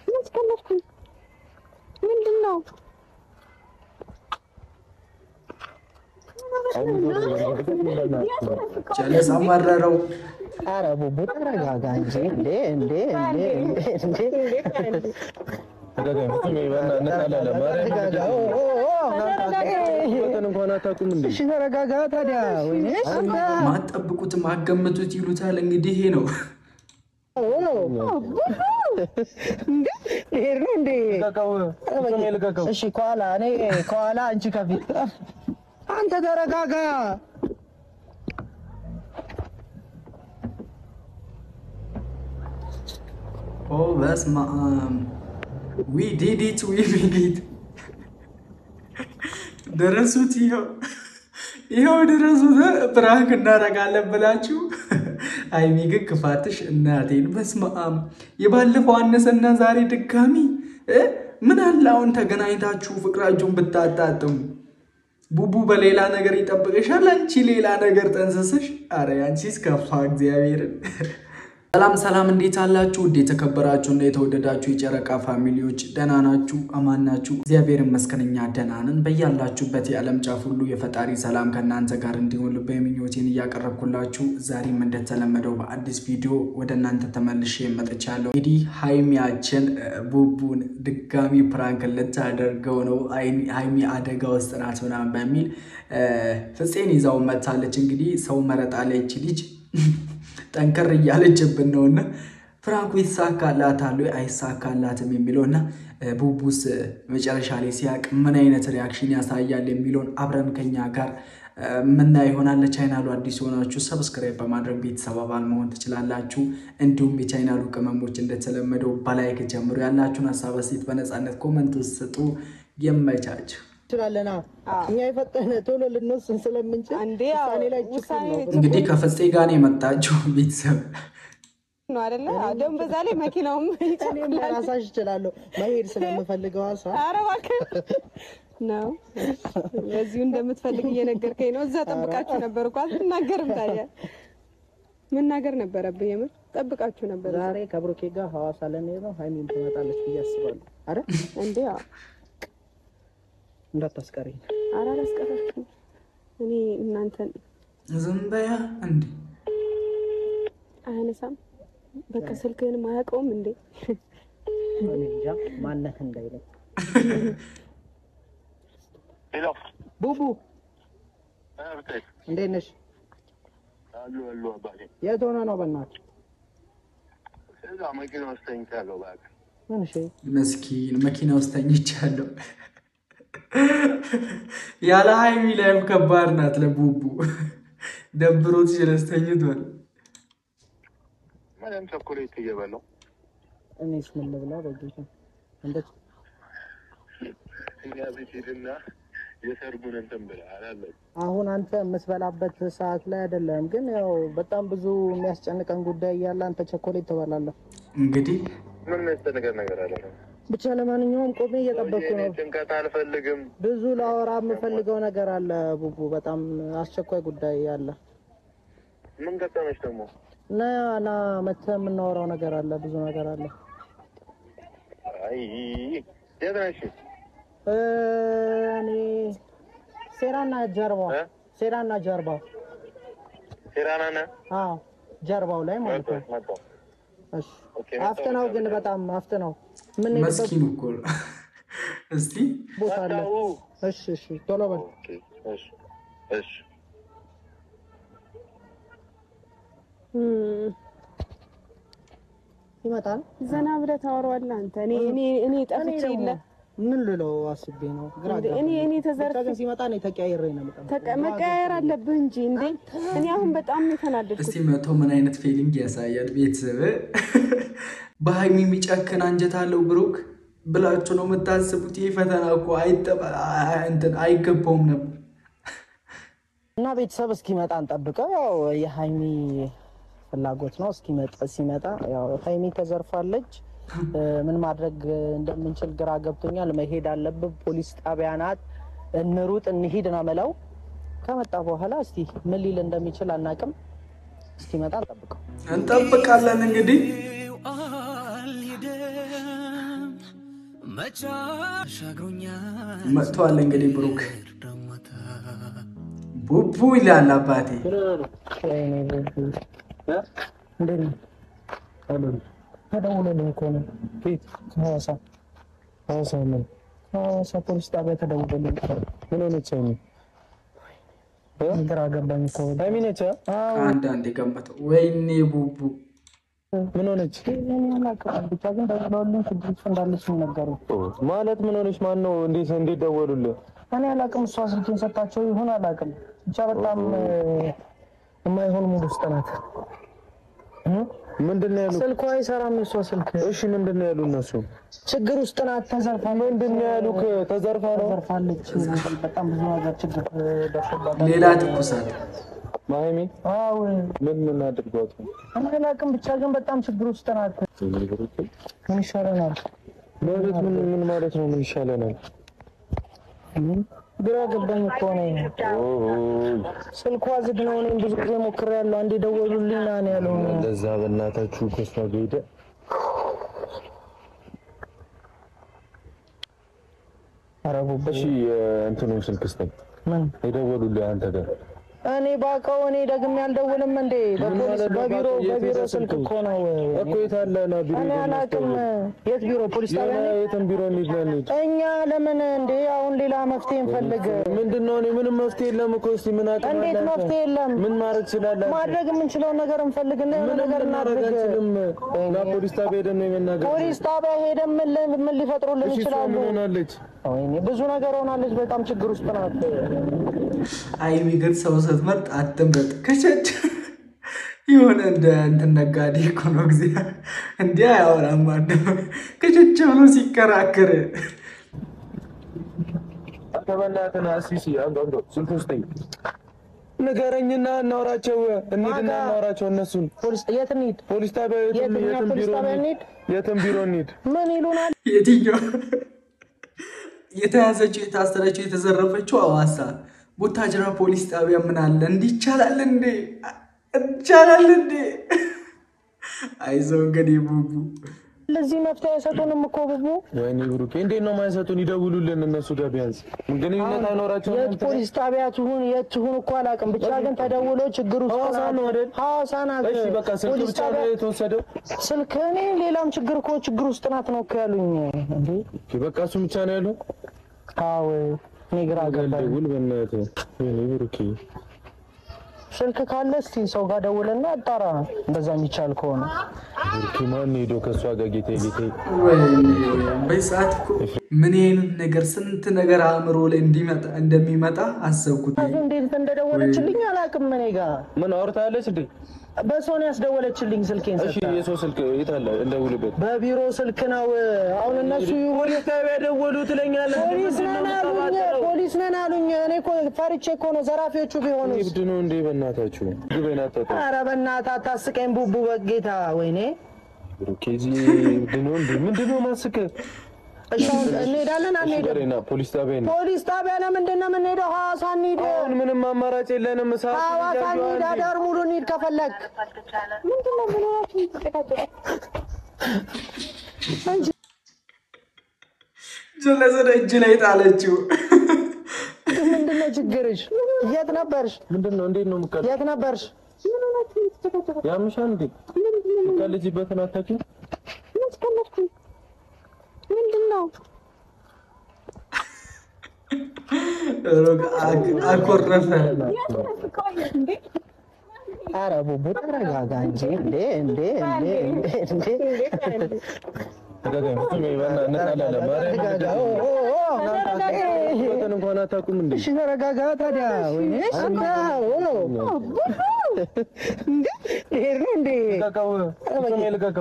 መስከለፍኩኝ ምንድነው ጀለስ አማረረው ኧረ ቡቡ ተረጋጋ እንጂ እንዴ ተረጋጋ ታዲያ ማጠብቁት ማገምቱት ይሉታል እንግዲህ ይሄ ነው እንዴ እሺ ከኋላ አንቺ ከፊት አንተ ተረጋጋ ኦ በስመ አብ we did it ደረሱት ይኸው ደረሱት ፕራንክ እናደርጋለን ብላችሁ አይሚ ግን ክፋትሽ እናቴን በስመ አብ የባለፈው አነሰና ዛሬ ድጋሚ ምን አለ አሁን ተገናኝታችሁ ፍቅራችሁን ብታጣጥሙ ቡቡ በሌላ ነገር ይጠብቅሻል አንቺ ሌላ ነገር ጠንሰሰሽ አረ ያንቺስ ከፋ እግዚአብሔርን ሰላም እንዴት አላችሁ እንዴት ተከበራችሁ እና የተወደዳችሁ የጨረቃ ፋሚሊዎች ደህና ናችሁ አማን ናችሁ እግዚአብሔር ይመስገንኛ ደህና ነን በያላችሁበት የዓለም ጫፍ ሁሉ የፈጣሪ ሰላም ከናንተ ጋር እንዲሆን ልባዊ ምኞቴን እያቀረብኩላችሁ ዛሬም እንደተለመደው በአዲስ ቪዲዮ ወደ እናንተ ተመልሼ መጥቻለሁ እንግዲህ ሃይሚያችን ቡቡን ድጋሚ ፕራንክ ልታደርገው ነው ሃይሚ አደጋ ውስጥ ናት ምናምን በሚል ፍፄን ይዛው መታለች እንግዲህ ሰው መረጣ ላይ እቺ ልጅ ጠንከር እያለችብን ነውና ፍራንኩ ይሳካላታል ወይ አይሳካላትም የሚለውና ቡቡስ መጨረሻ ላይ ሲያቅ ምን አይነት ሪአክሽን ያሳያል የሚለውን አብረን ከኛ ጋር ምን ይሆናል ለቻናሉ አዲስ ሆናችሁ ሰብስክራይብ በማድረግ ቤተሰብ አባል መሆን ትችላላችሁ እንዲሁም የቻናሉ ቅመሞች እንደተለመደው በላይክ ጀምሩ ያላችሁን ሐሳብ አስተያየት በነጻነት ኮሜንት ውስጥ ስጡ ይመቻችሁ ትላለና እኛ የፈጠነ ቶሎ ልንወስን ስለምንችል አንዴ ላይ እንግዲህ ከፍፄ ጋር ነው የመጣችሁ ቤተሰብ ነው አይደለ አደም በዛ ላይ መኪናውም እኔም ራሳሽ ይችላልው መሄድ ስለምፈልገው አሳ አረባከ ነው ለዚሁ እንደምትፈልግ እየነገርከኝ ነው እዛ ጠብቃችሁ ነበር እንኳን አትናገርም ታዲያ መናገር ነበረብኝ የምር ጠብቃችሁ ነበር ዛሬ ከብሩኬ ጋር ሐዋሳ ለኔ ነው ሃይሚን ትመጣለች ብዬ አስባለሁ አረ እንዴ እንዳታስቀሪኝ አላስቀረኩም እኔ እናንተን ዝም በያ እንዴ አያነሳም በቃ ስልክህን ማያውቀውም እንዴ እንጃ ማነህ እንዳይለኝ ሄሎ ቡቡ እንዴት ነሽ አሉ አባቴ የት ሆነህ ነው በእናትህ እዛ መኪና ውስጥ ተኝቻለሁ እባክህ ምን እሺ መስኪን መኪና ውስጥ ተኝቻለሁ ያለ ሃይሚ ላይ ከባድ ናት ለቡቡ ደብሮት ስለስተኝቷል ማለም ቸኮሌት እየበላሁ እኔስ ምን ልብላ በጌታ እንዴት እኛ ቤት ሄድና የሰርጉን እንትን ብላ አላለ አሁን አንተ የምትበላበት ሰዓት ላይ አይደለም ግን ያው በጣም ብዙ የሚያስጨንቀን ጉዳይ እያለ አንተ ቸኮሌት ትበላለህ እንግዲህ ምን የሚያስጨንቀን ነገር አለ ብቻ ለማንኛውም ቆሜ እየጠበቅኩ ነው ጭንቀት አልፈልግም ብዙ ላወራ የምፈልገው ነገር አለ ቡቡ በጣም አስቸኳይ ጉዳይ አለ ምን ገጠመሽ ደግሞ ና መተህ የምናወራው ነገር አለ ብዙ ነገር አለ አይ የት ነሽ እኔ ሴራና ጀርባው ሴራናና አዎ ጀርባው ላይ ማለት ነው እሺ አፍጥነው ግን በጣም አፍጥነው ምን መስኪን እኮ እስቲ ቦታ አለ እሺ ቶሎ በል እሺ ይመጣል ዘና ብለህ ታወራዋለህ አንተ እኔ ጠፍቼ የለ ምን ልለው አስቤ ነው እኔ ተዘርፈ ሲመጣ ነው ተቀያይሬ ነው መቀያየር አለብህ እንጂ እንዴ እኔ አሁን በጣም የተናደድኩት እስቲ መቶ ምን አይነት ፊሊንግ ያሳያል ቤተሰብ በሃይሚ የሚጨክን አንጀት አለው ብሩክ ብላችሁ ነው የምታስቡት ይሄ ፈተና እኮ አይገባውም ነበር እና ቤተሰብ እስኪመጣ እንጠብቀው ያው የሃይሚ ፍላጎት ነው ሲመጣ ያው ሃይሚ ተዘርፋለች ምን ማድረግ እንደምንችል ግራ ገብቶኛል መሄድ አለበት ፖሊስ ጣቢያ ናት እንሩጥ እንሂድ ነው መለው ከመጣ በኋላ እስቲ ምን ሊል እንደሚችል አናቅም እስኪመጣ እንጠብቃለን እንግዲህ መጥቷል እንግዲህ ብሩክ ቡቡ ይላል አባቴ ተደውሎልኝ እኮ ነው ሐዋሳ ፖሊስ ጣቢያ ተደውሎልኝ ምን ሆነች ግራ ገባኝ እኮ ዳሚነች አንዳንዴ ገመተው ወይኔ ቡቡ ምን ሆነች ብቻ ግን ደውሎልኝ ችግር እንዳለች ነገሩ ማለት ምን ሆነች ማን ነው እንዴት ደወሉልህ እኔ አላውቅም እሷ ስልኬን ሰጣቸው ይሁን አላውቅም ብቻ በጣም የማይሆን ሙድ ውስጥ ናት ምንድነው ያሉት ስልኳ አይሰራም እሷ ስልክ እሺ ምንድነው ያሉት እነሱ ችግር ውስጥ ናት ተዘርፋ ምንድነው ያሉት ተዘርፋለች በጣም ብዙ ነገር ችግር ደርሶባት ሌላ ትኩሳት ማይሚ አዎ ምን አድርጓት እኔ አላውቅም ብቻ ግን በጣም ችግር ውስጥ ናት ምን ይሻለናል ምን ማለት ነው ምን ይሻለናል ግራ ገባኝ እኮ ነው ስልኳ ዝግ ነው እኔም ብዙ ጊዜ ሞክሬያለሁ አንዴ ደወሉልኝ ና ነው ያለው ለዛ በእናታችሁ ከሷ ሄደ አረቡበሽ እንትኑን ስልክ ስተኝ ምን የደወሉልኝ አንተ ጋር እኔ ባቀው እኔ ደግሜ ያልደውልም እንዴ በቢሮ ስልክ እኮ ነው እኮ የታለና ቢሮ እኔ አላውቅም የት ቢሮ ፖሊስ ጣቢያ ነው የትም ቢሮ እንሂድ እኛ ለምን እንዴ አሁን ሌላ መፍትሄ እንፈልግ ምንድነው እኔ ምንም መፍትሄ የለም እኮ እስቲ ምን አቀም እንዴት መፍትሄ የለም ምን ማድረግ ይችላል ማድረግ የምንችለው ነገር እንፈልግና ነገር እናደርግም እና ፖሊስ ጣቢያ ሄደን ነው የምናገር ፖሊስ ጣቢያ ሄደን ምን ሊፈጥሩልን ይችላሉ ሆናለች ወይኔ ብዙ ነገር ሆናለች በጣም ችግር ውስጥ ናት አይሚ ግን ሰው ስትመርጥ አትምረጥ ከቸች የሆነ እንደ ነጋዴ እኮ ነው ጊዜ እንዴ አያወራም ማለት ከቸች ብሎ ሲከራከር አተበናተና ሲሲ አንዶ ስልክ ውስጥ ንገረኝና እናወራቸው እንሂድና እናወራቸው እነሱን ፖሊስ የት እንሂድ ፖሊስ ጣቢያ የትም ቢሮ እንሂድ ምን ይሉናል የትኛው የተያዘችው የታሰረችው የተዘረፈችው ሐዋሳ ቡታጅራ ፖሊስ ጣቢያ ምን አለ እንዲቻላል እንዴ አይዞህ እንግዲህ ቡቡ ለዚህ መፍትሄ ሰጡንም እኮ ቡቡ ወይኔ ብሩኬ እንዴት ነው ማይሰጡን ይደውሉልን እነሱ ጋር ቢያንስ ግንኙነት አይኖራቸው የፖሊስ ጣቢያ ትሁን የትሁን እኮ አላውቅም ብቻ ግን ተደውሎ ችግሩ ሐዋሳ ነው አይደል ሐዋሳ ናት እሺ በቃ ስልክ ብቻ ነው የተወሰደው ስልክ እኔ ሌላም ችግር ውስጥ ናት ነው እኮ ያሉኝ እንዴ በቃ እሱ ብቻ ነው ያለው አዎ እኔ ግራ ገባኝ ደውል በእናትህ ወይኔ ብሩኬ ስልክ ካለ እስቲ ሰው ጋር ደውልና አጣራ እንደዛ የሚቻል ከሆነ ብሩኬ ማን ሄዶ ከሷ ጋር ጌቴ በሰዓት እኮ ምን አይነት ነገር ስንት ነገር አእምሮ ላይ እንደሚመጣ አሰብኩት እንዴት እንደደወለችልኝ አላውቅም እኔ ጋር ምን አውርታለች እንዴ በሶኒ ያስደወለችልኝ ስልኬን ሰጣ እሺ የሶ ስልክ የታለ እንደውልበት በቢሮ ስልክ ነው አሁን እነሱ ፖሊስ ጣቢያ ደወሉ ትለኛለህ ፖሊስ ነን አሉኝ እኔ እኮ ፈርቼ እኮ ነው ዘራፊዎቹ ቢሆኑ ይብድ ነው እንዴ በእናታችሁ ግበናታ ኧረ በእናትህ አታስቀኝ ቡቡ በጌታ ወይኔ ብሩኬዚ ድኖ እንዴ ምንድነው ማስቀ እሺ እንሄዳለን አንሄድም ፖሊስ ጣቢያ ለምንድን ነው የምንሄደው ሐዋሳ እንሂድ ምንም አማራጭ የለንም ሐዋሳ እንሂድ አዳር ሙሉ እንሂድ ከፈለክ ምንድነው ብለዋችሁ ተቀጣጣ ጀለሰደ እጅ ላይ ጣለችው ምንድነው ችግርሽ የት ነበርሽ ምንድነው እንዴት ነው የምትቀር የት ነበርሽ ያምሻል እንዴ ከልጅበትን አታውቂ ምን ተከለፍኩ ምንድነው አኮረፈ ኧረ ቡቡ ተረጋጋ እንጂ እንዴ ተረጋጋ ታዲያ ወይኔ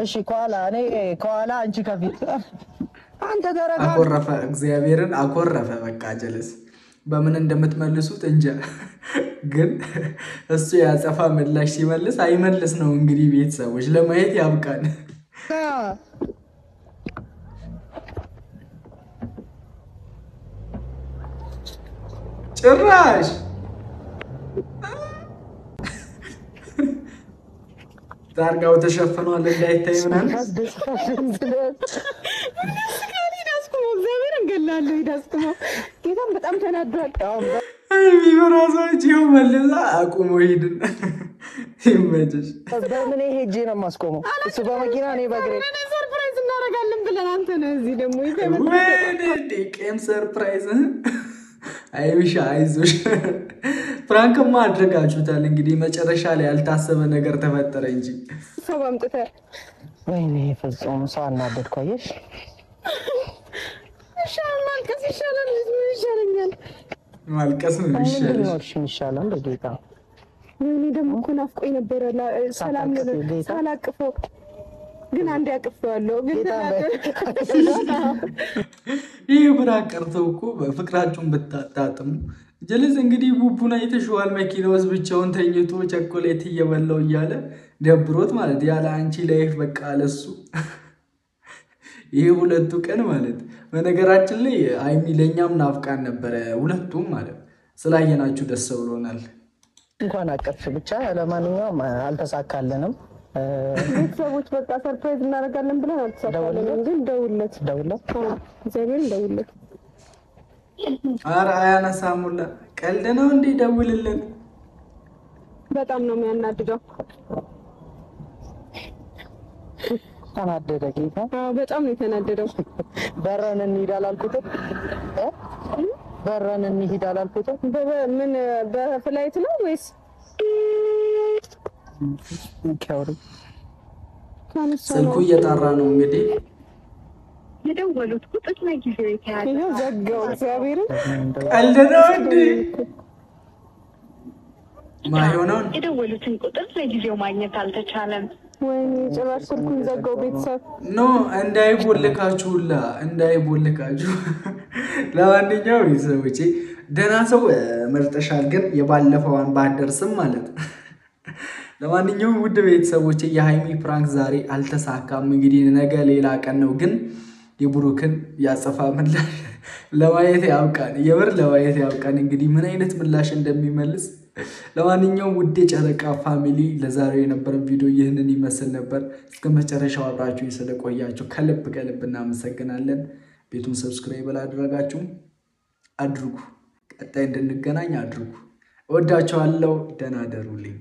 እሺ ከኋላ አንቺ ከፊት አንተ ተረጋጋ አኮረፈ እግዚአብሔርን አኮረፈ በቃ ጀለስ በምን እንደምትመልሱት እንጃ ግን እሱ ያጸፋ ምላሽ ሲመልስ አይመልስ ነው እንግዲህ ቤተሰቦች ለማየት ያብቃን ጭራሽ ታርጋው ተሸፍኗል እንዳይታይ ምናምን እንዳስኩመው ጌታም በጣም ተናዷል። ቢበራሳች ይኸው መልሳ አቁሞ ሄድን። ይመችሽ። በምን ሄጄ ነው የማስቆመው? እሱ በመኪና እኔ በእግሬ ሰርፕራይዝ እናደርጋለን ብለን አንተ ነህ እዚህ ደግሞ ቄም ሰርፕራይዝ። አይብሻ አይዞሽ። ፍራንክማ አድርጋችሁታል። እንግዲህ መጨረሻ ላይ ያልታሰበ ነገር ተፈጠረ እንጂ ሰው አምጥተህ ወይኔ ፍጹም ሰው አናደድኩ። አየሽ ይሻላል ማልቀስ ይሻላል። ምን ይሻለኛል? ማልቀስ ነው ይሻላል። ይሻላል በጌታ እኔ ደግሞ እኮ ናፍቆኝ ነበረ ሰላም ሳላቅፈው ግን አንድ ያቅፈዋለሁ። ግን ይህ ብራቅ ቀርተው እኮ በፍቅራችሁን ብታጣጥሙ ጀለስ። እንግዲህ ቡቡን አይተሽዋል። መኪና ውስጥ ብቻውን ተኝቶ ቸኮሌት እየበላው እያለ ደብሮት ማለት ያለ አንቺ ላይፍ በቃ ለሱ ይሄ ሁለቱ ቀን ማለት በነገራችን ላይ አይሚ ለኛም ናፍቃን ነበረ። ሁለቱም ማለት ስላየናችሁ ደስ ብሎናል። እንኳን አቀፍሽ ብቻ። ለማንኛውም አልተሳካልንም። ቤተሰቦች በቃ ሰርፕራይዝ እናደርጋለን ብለን አልተሳካልንም። ግን ደውለት እግዚአብሔርን ደውለት። ኧረ አያነሳሙላ። ቀልድ ነው እንዴ? ደውልልን። በጣም ነው የሚያናድደው። ተናደደ ጌታ። በጣም ነው የተናደደው። በረን እንሂድ አላልኩትም? በረን እንሂድ አላልኩትም? ምን በፍላይት ነው ወይስ ስልኩ እየጠራ ነው እንግዲህ የደወሉት ቁጥር ለጊዜው የተያዘ ይሄ ዘጋው። እግዚአብሔርን ቀልድ ነው እንዴ? ማይሆነውን የደወሉትን ቁጥር ለጊዜው ማግኘት አልተቻለም። ወይኔ ጭራሽ ስልኩን ዘጋው። ቤተሰብ ኖ እንዳይቦልካችሁላ እንዳይቦልካችሁ። ለማንኛውም ቤተሰቦቼ ደህና ሰው መርጠሻል፣ ግን የባለፈዋን ባደርስም ማለት። ለማንኛውም ውድ ቤተሰቦቼ የሃይሚ ፕራንክ ዛሬ አልተሳካም። እንግዲህ ነገ ሌላ ቀን ነው፣ ግን የብሩክን ያጸፋ ምላሽ ለማየት ያብቃን። የምር ለማየት ያብቃን። እንግዲህ ምን አይነት ምላሽ እንደሚመልስ። ለማንኛውም ውድ የጨረቃ ፋሚሊ ለዛሬው የነበረን ቪዲዮ ይህንን ይመስል ነበር። እስከ መጨረሻው አብራችሁ ስለቆያችሁ ከልብ እናመሰግናለን። ቤቱን ሰብስክራይብ አላደረጋችሁም አድርጉ። ቀጣይ እንድንገናኝ አድርጉ። እወዳችኋለሁ። ደህና ደሩልኝ።